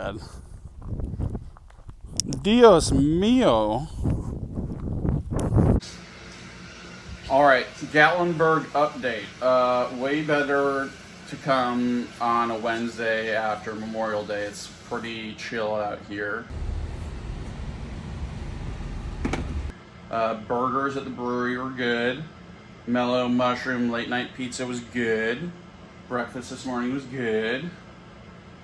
bad. Dios mío. All right, Gatlinburg update. Way better to come on a Wednesday after Memorial Day. It's pretty chill out here. Burgers at the brewery were good. Mellow mushroom late night pizza was good. Breakfast this morning was good.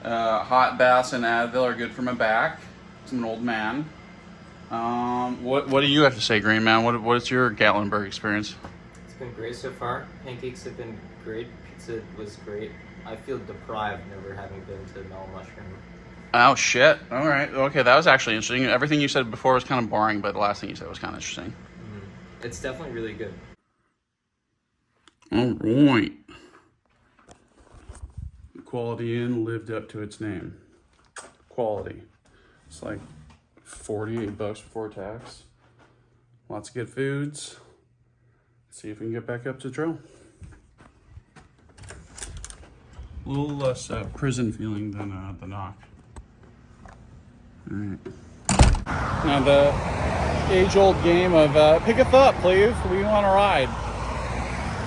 Hot baths and Advil are good for my back. I'm an old man. What do you have to say, Green Man? What's your Gatlinburg experience? It's been great so far. Pancakes have been great. Pizza was great. I feel deprived never having been to Mellow Mushroom. Oh, shit. All right. Okay, that was actually interesting. Everything you said before was kind of boring, but the last thing you said was kind of interesting. Mm-hmm. It's definitely really good. All right. Quality Inn lived up to its name. Quality. It's like $48 before tax. Lots of good foods. Let's see if we can get back up to the trail. A little less prison feeling than the knock. All right. Now the age-old game of pick us up, please. We want to ride.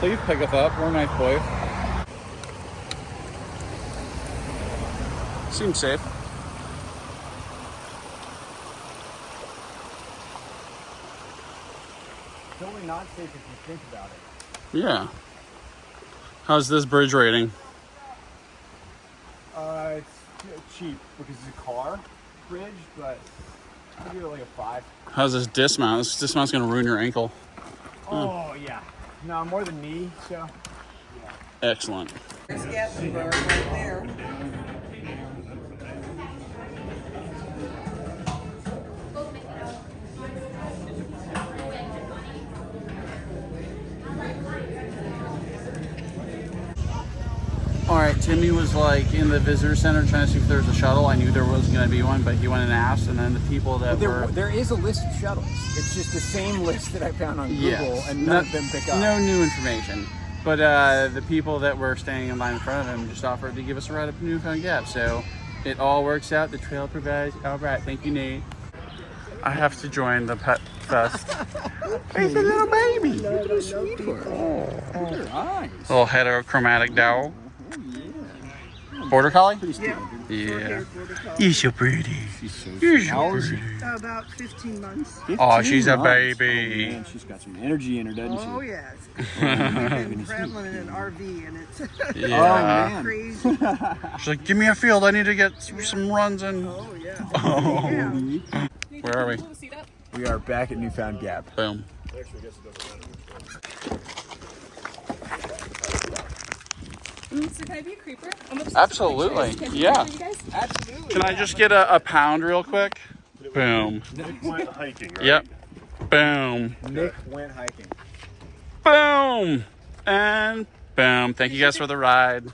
Please pick us up. We're nice boys. Seems safe. It's only not safe if you think about it. Yeah. How's this bridge rating? It's cheap because it's a car bridge, but I'll give it like a 5. How's this dismount? This dismount's gonna ruin your ankle. Oh, yeah. No, more than me, so. Yeah. Excellent. There's Gatlinburg right there. All right, Timmy was like in the visitor center trying to see if there was a shuttle. I knew there was going to be one, but he went and asked, and then the people that There is a list of shuttles. It's just the same list that I found on Google, and none of them pick up. No new information. But the people that were standing in line in front of him just offered to give us a ride up to Newfound Gap. So it all works out. The trail provides. All right, thank you, Nate. I have to join the pet fest. He's a little baby. Look at sweet little heterochromatic dog. Border collie? Yeah. He's so pretty. He's so pretty. About 15 months. Oh, she's a baby. Oh, man, she's got some energy in her, doesn't she? Oh, yes. We've been traveling in an RV, and it's Yeah. crazy. She's like, give me a field. I need to get some runs in. Oh, yeah. Oh. Yeah. Where are we? We are back at Newfound Gap. Boom. So can I be a creeper? Absolutely. Yeah. Absolutely. Can I just get a pound real quick? Boom. NickWentHiking, right? Yep. Boom. Nick went hiking. Boom. And boom. Thank you guys for the ride.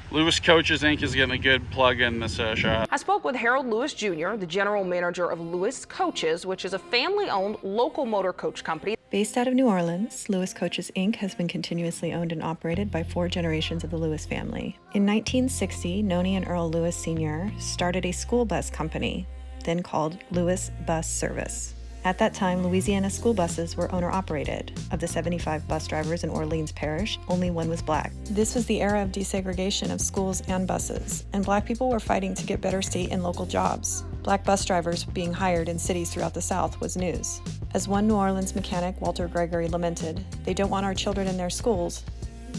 Lewis Coaches Inc. is getting a good plug in this shot. I spoke with Harold Lewis Jr., the general manager of Lewis Coaches, which is a family-owned local motor coach company. Based out of New Orleans, Lewis Coaches Inc. has been continuously owned and operated by 4 generations of the Lewis family. In 1960, Noni and Earl Lewis Sr. started a school bus company, then called Lewis Bus Service. At that time, Louisiana school buses were owner-operated. Of the 75 bus drivers in Orleans Parish, only 1 was black. This was the era of desegregation of schools and buses, and black people were fighting to get better state and local jobs. Black bus drivers being hired in cities throughout the South was news. As one New Orleans mechanic, Walter Gregory, lamented, "They don't want our children in their schools,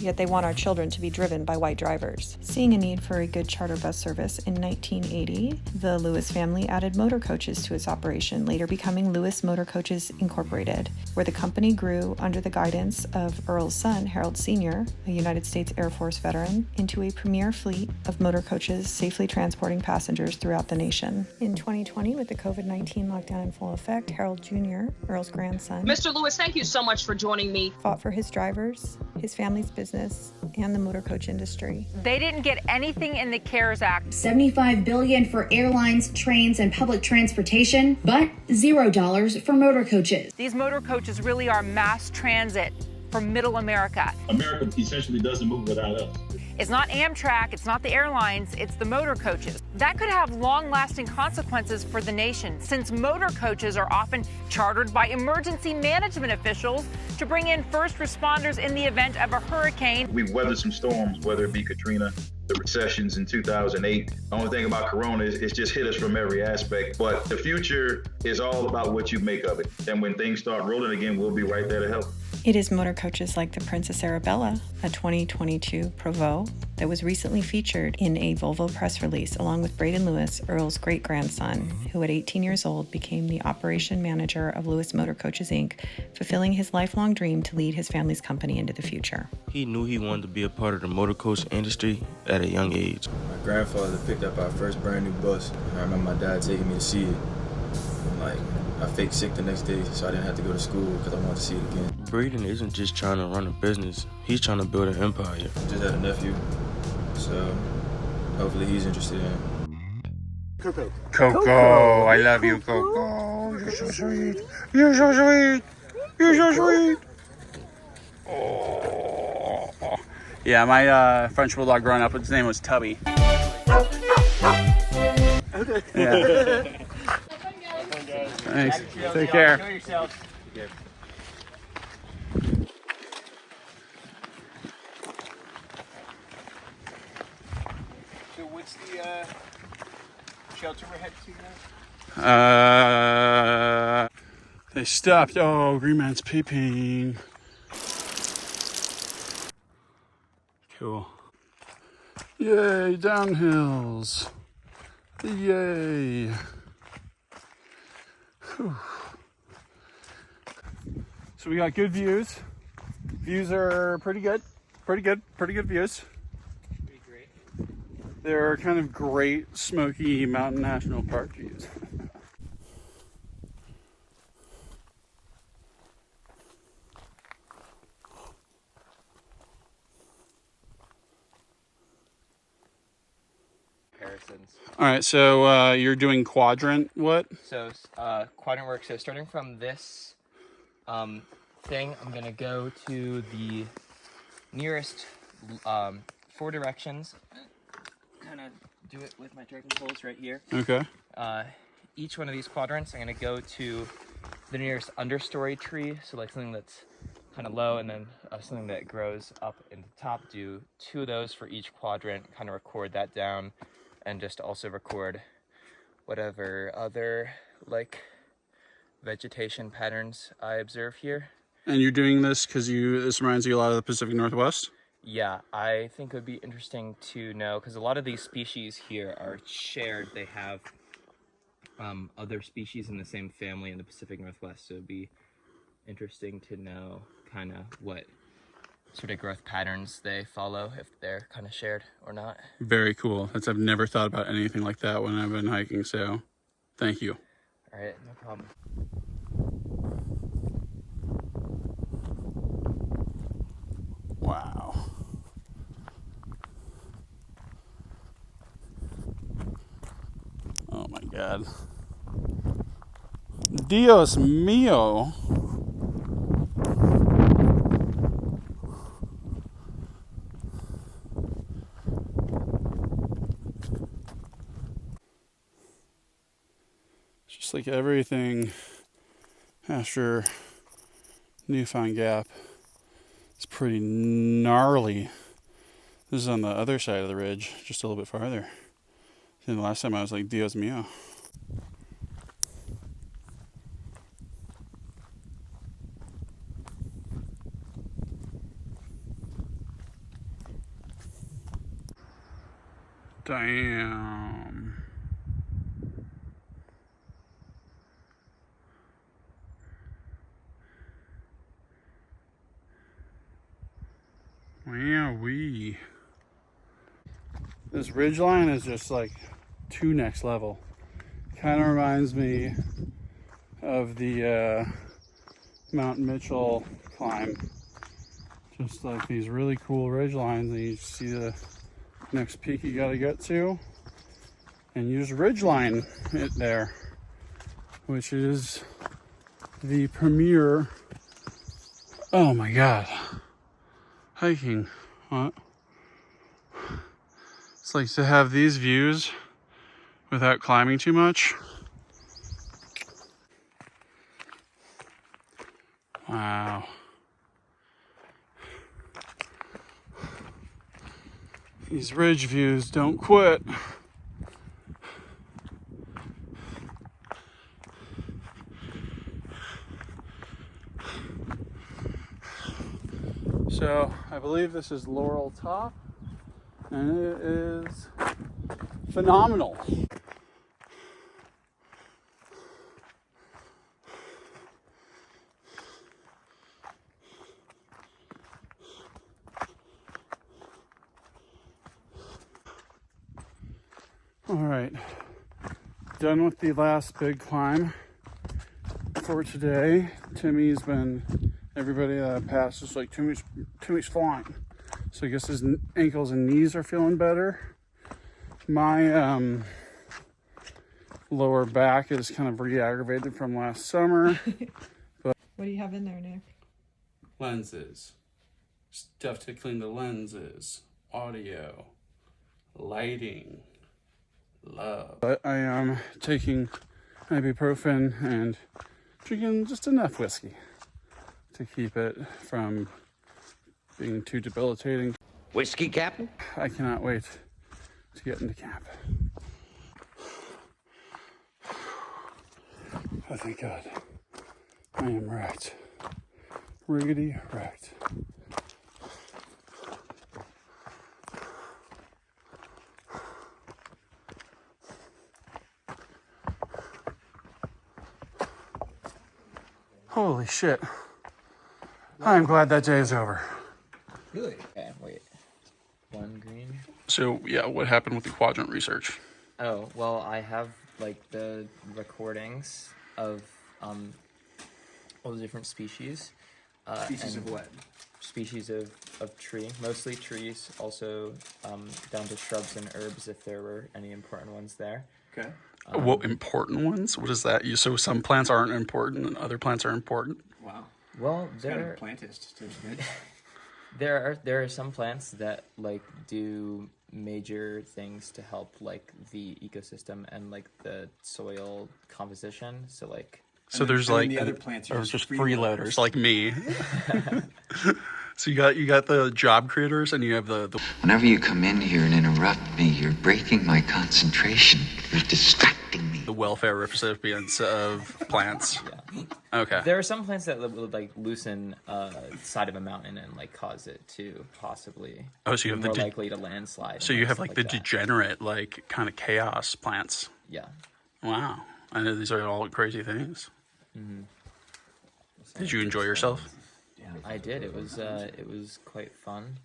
yet they want our children to be driven by white drivers." Seeing a need for a good charter bus service in 1980, the Lewis family added motor coaches to its operation, later becoming Lewis Motor Coaches Incorporated, where the company grew under the guidance of Earl's son, Harold Sr., a United States Air Force veteran, into a premier fleet of motor coaches safely transporting passengers throughout the nation. In 2020, with the COVID-19 lockdown in full effect, Harold Jr., Earl's grandson, Mr. Lewis, thank you so much for joining me. fought for his drivers, his family's business, and the motor coach industry. They didn't get anything in the CARES Act. $75 billion for airlines, trains, and public transportation, but $0 for motor coaches. These motor coaches really are mass transit for middle America. America essentially doesn't move without us. It's not Amtrak, it's not the airlines, it's the motor coaches. That could have long-lasting consequences for the nation, since motor coaches are often chartered by emergency management officials to bring in first responders in the event of a hurricane. We've weathered some storms, whether it be Katrina, the recessions in 2008. The only thing about Corona is it's just hit us from every aspect. But the future is all about what you make of it. And when things start rolling again, we'll be right there to help. It is motor coaches like the Princess Arabella, a 2022 Provo, that was recently featured in a Volvo press release along with Braden Lewis, Earl's great-grandson, who at 18 years old became the operation manager of Lewis Motor Coaches, Inc., fulfilling his lifelong dream to lead his family's company into the future. He knew he wanted to be a part of the motor coach industry at a young age. My grandfather picked up our first brand new bus, and I remember my dad taking me to see it. Like, I faked sick the next day, so I didn't have to go to school because I wanted to see it again. Braden isn't just trying to run a business, he's trying to build an empire. I just had a nephew, so hopefully he's interested in it. Coco. Coco, I love you, Coco. You're so sweet. You're so sweet. You're so sweet. Oh. Yeah, my French bulldog growing up, his name was Tubby. Okay. Yeah. Thanks. Take care. Enjoy yourself. So what's the shelter we're headed to now? They stopped. Oh, Green Man's peeping. Cool. Yay, downhills. Yay. Whew. So we got good views. Views are pretty good. Pretty good views. Pretty great. They're kind of great Smoky Mountain National Park views. All right, so you're doing quadrant what? So quadrant work. So starting from this thing, I'm gonna go to the nearest 4 directions. Kind of do it with my trekking poles right here. Okay. Each one of these quadrants, I'm gonna go to the nearest understory tree. So like something that's kind of low, and then something that grows up in the top. Do 2 of those for each quadrant. Kind of record that down. And just also record whatever other like vegetation patterns I observe here. And you're doing this because this reminds you a lot of the Pacific Northwest? Yeah, I think it would be interesting to know, because a lot of these species here are shared. They have other species in the same family in the Pacific Northwest, so it'd be interesting to know kind of what sort of growth patterns they follow, if they're kind of shared or not. Very cool. I've never thought about anything like that when I've been hiking, so thank you. All right, no problem. Wow. Oh my God. Dios mío. Just like everything after Newfound Gap, it's pretty gnarly. This is on the other side of the ridge, just a little bit farther. And the last time I was like, Dios mío. Damn. Wowee. This ridgeline is just like too next level. Kind of reminds me of the Mount Mitchell climb. Just like these really cool ridgelines, and you see the next peak you gotta get to, and you just ridgeline it there, which is the premier. Oh my God. Hiking. What? It's like to have these views without climbing too much. Wow. These ridge views don't quit. So I believe this is Laurel Top, and it is phenomenal. All right, done with the last big climb for today. Timmy's been, everybody that passed is like, Timmy's flying. So I guess his ankles and knees are feeling better. My lower back is kind of re-aggravated from last summer. But What do you have in there, Nick? lenses, stuff to clean the lenses, audio, lighting, love. But I am taking ibuprofen and drinking just enough whiskey to keep it from being too debilitating. Whiskey, Captain? I cannot wait to get into camp. Oh, thank God. I am wrecked. Riggedy wrecked. Holy shit. I'm glad that day is over. Really? Okay, wait. One green. So, yeah, what happened with the quadrant research? Oh, well, I have, like, the recordings of, all the different species. Species of what? Species of tree. Mostly trees, also, down to shrubs and herbs if there were any important ones there. Okay. What important ones? What is that? So some plants aren't important and other plants are important? Wow. Well, Kind of a plantist, don't you think? there are some plants that like do major things to help like the ecosystem and like the soil composition. So like So there's like the other plants are just freeloaders like me. So you got the job creators and you have the Whenever you come in here and interrupt me, you're breaking my concentration. You're distracting me. the welfare recipients of plants. Yeah. Okay. There are some plants that would like loosen side of a mountain and like cause it to possibly Oh, so you have be the more likely to landslide. So and you have stuff like the that. degenerate, like kind of chaos plants. Yeah. Wow. I know these are all crazy things. Mm-hmm. Did you enjoy yourself? I did. It was quite fun.